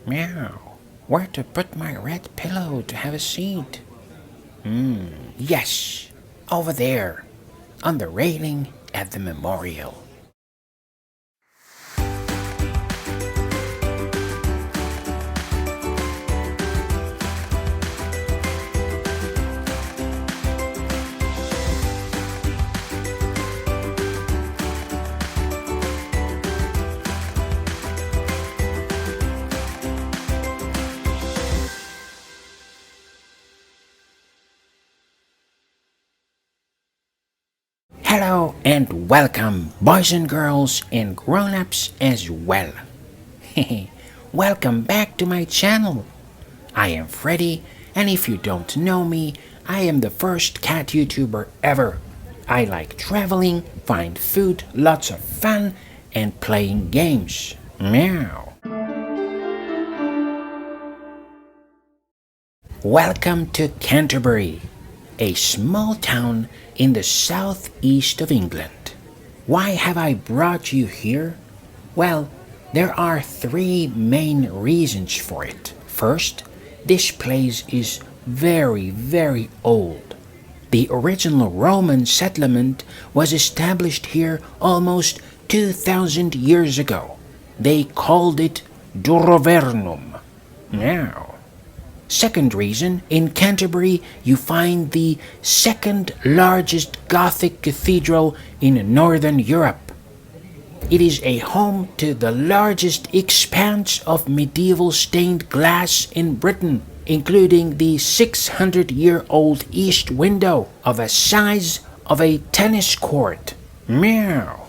Meow. Where to put my red pillow to have a seat? Yes, over there, on the railing at the memorial. Hello and welcome, boys and girls and grown-ups as well. Welcome back to my channel. I am Freddy, and if you don't know me, I am the first cat YouTuber ever. I like traveling, find food, lots of fun, and playing games. Meow. Welcome to Canterbury, a small town in the southeast of England. Why have I brought you here? Well, there are three main reasons for it. First, this place is very old. The original Roman settlement was established here almost 2,000 years ago. They called it Durovernum. Now, second reason, in Canterbury you find the second largest Gothic cathedral in Northern Europe. It is a home to the largest expanse of medieval stained glass in Britain, including the 600-year-old east window of a size of a tennis court. Meow.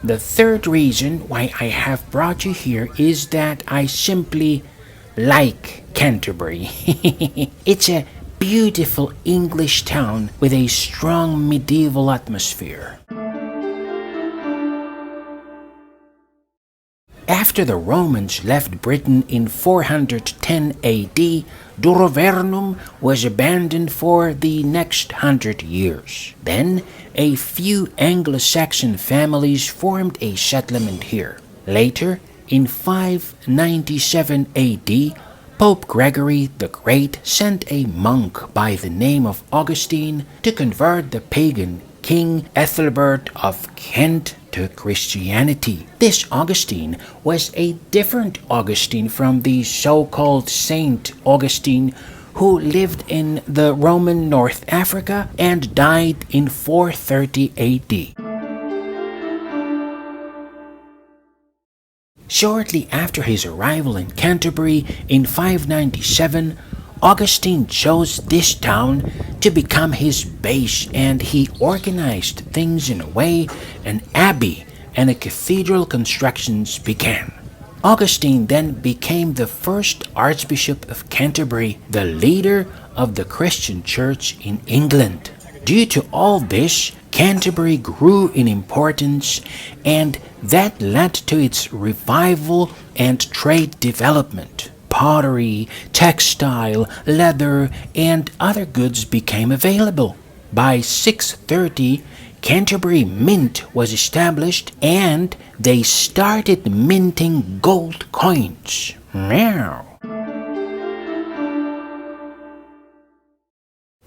The third reason why I have brought you here is that I simply like Canterbury. It's a beautiful English town with a strong medieval atmosphere. After the Romans left Britain in 410 AD, Durovernum was abandoned for the next 100 years. Then, a few Anglo-Saxon families formed a settlement here. Later, in 597 AD, Pope Gregory the Great sent a monk by the name of Augustine to convert the pagan King Ethelbert of Kent to Christianity. This Augustine was a different Augustine from the so-called Saint Augustine who lived in the Roman North Africa and died in 430 AD. Shortly after his arrival in Canterbury in 597, Augustine chose this town to become his base, and he organized things in a way an abbey and a cathedral constructions began. Augustine then became the first Archbishop of Canterbury, the leader of the Christian Church in England. Due to all this, Canterbury grew in importance, and that led to its revival and trade development. Pottery, textile, leather, and other goods became available. By 630, Canterbury Mint was established, and they started minting gold coins. Meow.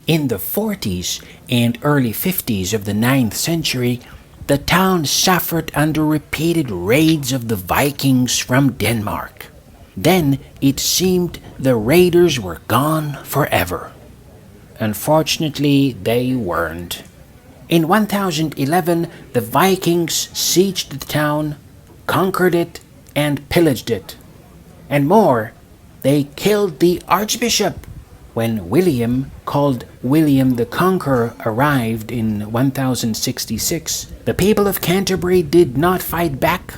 In the 40s and early 50s of the 9th century, the town suffered under repeated raids of the Vikings from Denmark. Then it seemed the raiders were gone forever. Unfortunately, they weren't. In 1011, the Vikings sieged the town, conquered it, and pillaged it. And more, they killed the archbishop. When William, called William the Conqueror, arrived in 1066, the people of Canterbury did not fight back.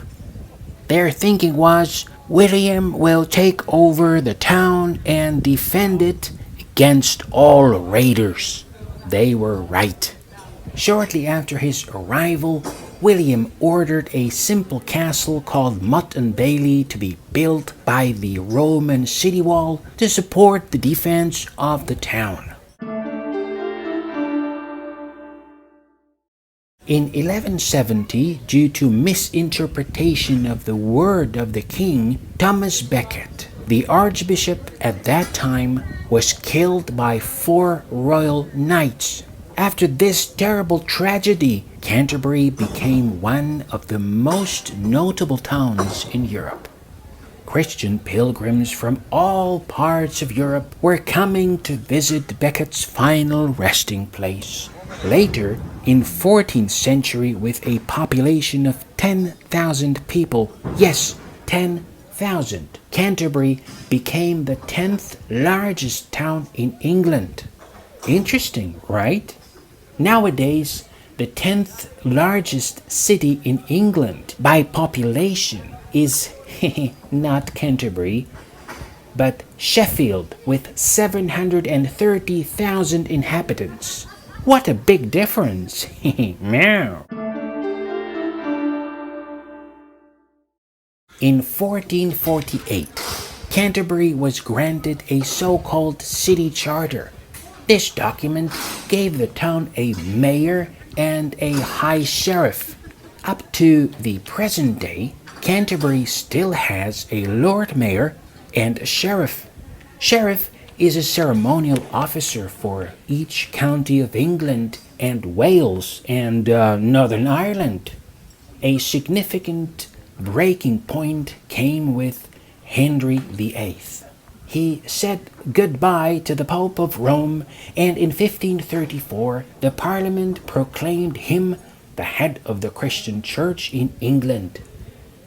Their thinking was, William will take over the town and defend it against all raiders. They were right. Shortly after his arrival, William ordered a simple castle called Motte and Bailey to be built by the Roman city wall to support the defense of the town. In 1170, due to misinterpretation of the word of the king, Thomas Becket, The archbishop at that time was killed by 4 royal knights. After this terrible tragedy, Canterbury became one of the most notable towns in Europe. Christian pilgrims from all parts of Europe were coming to visit Becket's final resting place. Later, in 14th century, with a population of 10,000 people, yes, 10,000, Canterbury became the 10th largest town in England. Interesting, right? Nowadays, the 10th largest city in England by population is not Canterbury, but Sheffield with 730,000 inhabitants. What a big difference! Meow. In 1448, Canterbury was granted a so-called city charter. This document gave the town a mayor and a high sheriff. Up to the present day, Canterbury still has a Lord Mayor and a sheriff. Sheriff is a ceremonial officer for each county of England and Wales and Northern Ireland. A significant breaking point came with Henry VIII. He said goodbye to the Pope of Rome, and in 1534 the Parliament proclaimed him the head of the Christian Church in England.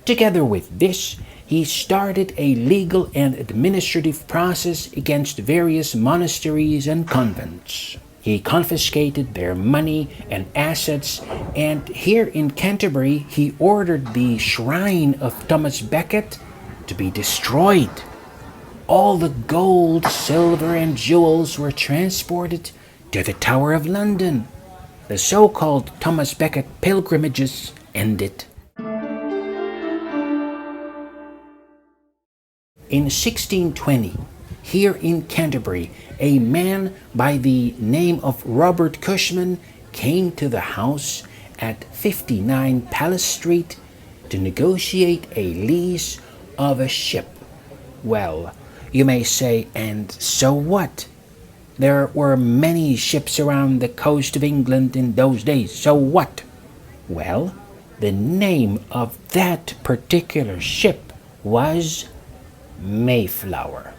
Together with this, he started a legal and administrative process against various monasteries and convents. He confiscated their money and assets, and here in Canterbury he ordered the shrine of Thomas Becket to be destroyed. All the gold, silver, and jewels were transported to the Tower of London. The so-called Thomas Becket pilgrimages ended. In 1620, here in Canterbury, a man by the name of Robert Cushman came to the house at 59 Palace Street to negotiate a lease of a ship. Well, you may say, and so what? There were many ships around the coast of England in those days, so what? Well, the name of that particular ship was Mayflower.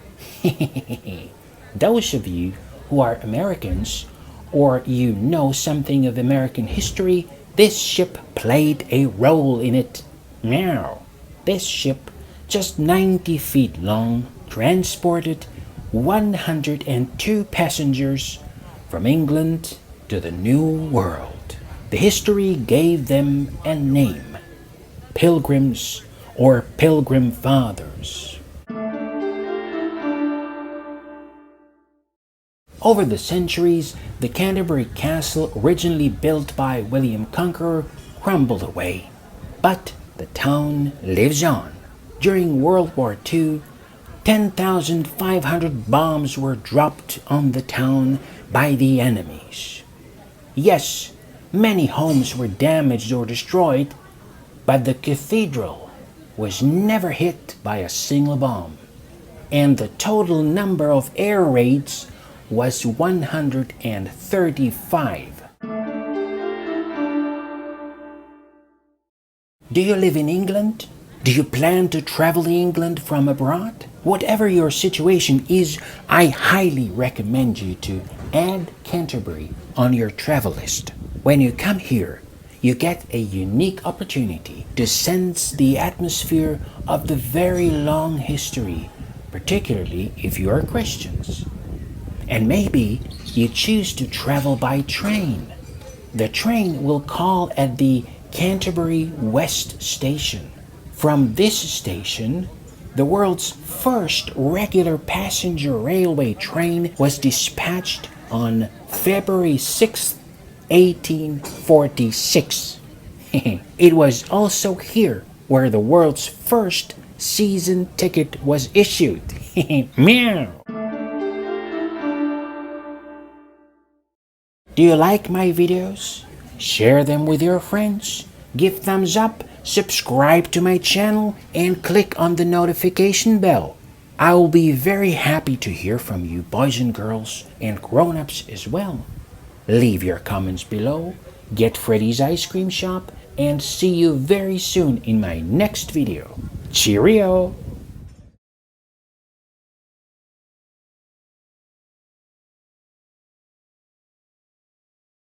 Those of you who are Americans, or you know something of American history, this ship played a role in it. Now, this ship, just 90 feet long, transported 102 passengers from England to the New World. The history gave them a name: Pilgrims or Pilgrim Fathers. Over the centuries, the Canterbury Castle, originally built by William Conqueror, crumbled away. But the town lives on. During World War II, 10,500 bombs were dropped on the town by the enemies. Yes, many homes were damaged or destroyed, but the cathedral was never hit by a single bomb. And the total number of air raids was 135. Do you live in England? Do you plan to travel to England from abroad? Whatever your situation is, I highly recommend you to add Canterbury on your travel list. When you come here, you get a unique opportunity to sense the atmosphere of the very long history, particularly if you are Christians. And maybe you choose to travel by train. The train will call at the Canterbury West Station. From this station, the world's first regular passenger railway train was dispatched on February 6, 1846. It was also here where the world's first season ticket was issued. Meow! Do you like my videos? Share them with your friends. Give thumbs up, subscribe to my channel, and click on the notification bell. I will be very happy to hear from you, boys and girls, and grown ups as well. Leave your comments below, get Freddy's Ice Cream Shop, and see you very soon in my next video. Cheerio!